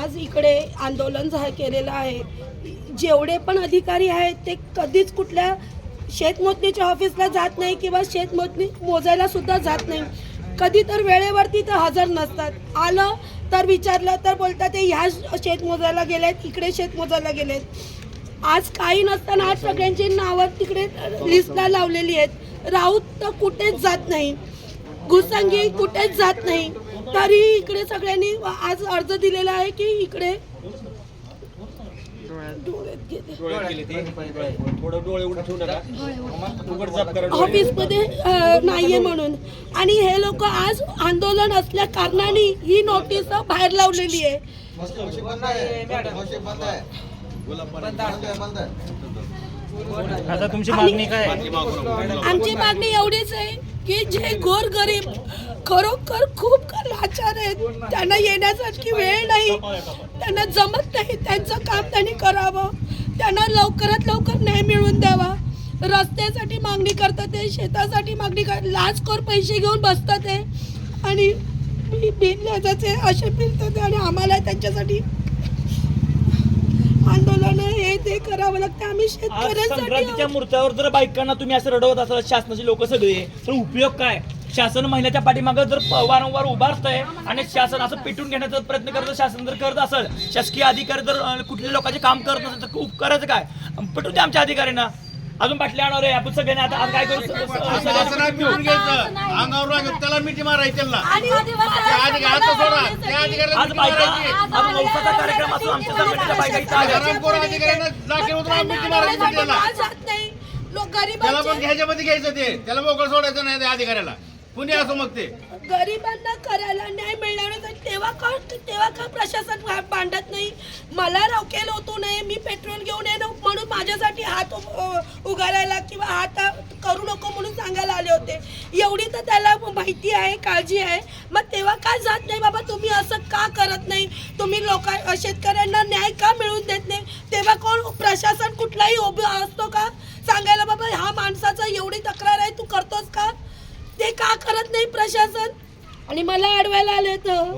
आज इकडे आंदोलन केलेलं आहे. जेवढे पण अधिकारी आहेत ते कधीच कुठल्या शेतमोजणीच्या ऑफिसला जात नाही किंवा शेतमोजणी मोजायला सुद्धा जात नाही. कधी तर वेळेवरती तर हजर नसतात. आलं तर विचारलं तर बोलतात ते ह्या शेत मोजायला गेलेत, इकडे शेत मोजायला गेलेत. आज काही नसताना आज सगळ्यांची नावं तिकडे लिस्टला लावलेली आहेत. राऊत तर कुठेच जात नाही, घुसंगी कुठेच जात नाही, तरी इकडे सगळ्यांनी आज अर्ज दिलेला आहे की इकडे ऑफिसमध्ये नाहीये म्हणून. आणि हे लोक आज आंदोलन असल्या कारणाने ही नोटीस बाहेर लावलेली आहे. आता तुमची मागणी काय? आमची मागणी एवढीच आहे की जे गोरगरीब खरोखर खूप लाचार आहेत, त्यांना येण्यासाठी वेळ नाही, त्यांना जमत नाही, त्यांचं काम त्यांनी करावं, त्यांना लवकरात लवकर न्याय मिळवून द्यावा. रस्त्यासाठी मागणी करतात ते, शेतासाठी मागणी लाचखोर पैसे घेऊन बसतात ते आणि बिल व्याजाचे असे मिळतात आणि आम्हाला त्यांच्यासाठी आंदोलन हे ते करावं लागतं. आम्ही शेतकऱ्यांसाठी संक्रांतीच्या मुहूर्तावर जर बायकांना तुम्ही असं रडवत असाल शासनाचे लोक सगळे, तर उपयोग काय? शासन महिन्याच्या पाठीमागे जर वारंवार उभारतंय आणि शासन असं पेटून घेण्याचा प्रयत्न करत शासन जर करत असेल, शासकीय अधिकारी जर कुठल्या लोकांचे काम करत नसेल तर करायचं काय? पेटून द्या आमच्या अधिकाऱ्यांना. अजून बाटल्या आणणार आहे आपण सगळ्यांनी. आता काय करू? त्याला मिठी मारायची त्याला. आज बायका आज नवसाचा कार्यक्रम असून आमच्या संघटनेच्या बायका इथं आल्या. त्याला पण ह्याच्यामध्ये घ्यायचं ते, त्याला मोकळं सोडायचं नाही त्या अधिकाऱ्याला, कुणी असो मग ते. गरिबांना करायला न्याय मिळणार तेव्हा का प्रशासन भांडत नाही? मला रोकेल होतो नाही, मी पेट्रोल घेऊन येणं म्हणून माझ्यासाठी हात उगारायला किंवा हात करू नको म्हणून सांगायला आले होते. एवढी तर त्याला माहिती आहे, काळजी आहे, मग तेव्हा का जात नाही? बाबा तुम्ही असं का करत नाही? तुम्ही शेतकऱ्यांना न्याय का मिळवून देत नाही? तेव्हा कोण प्रशासन कुठलाही उभा असतो का सांगायला बाबा हा माणसाचा एवढी तक्रार आहे, तू करतोस का? ते का करत नाही प्रशासन? आणि मला अडवायला आले तर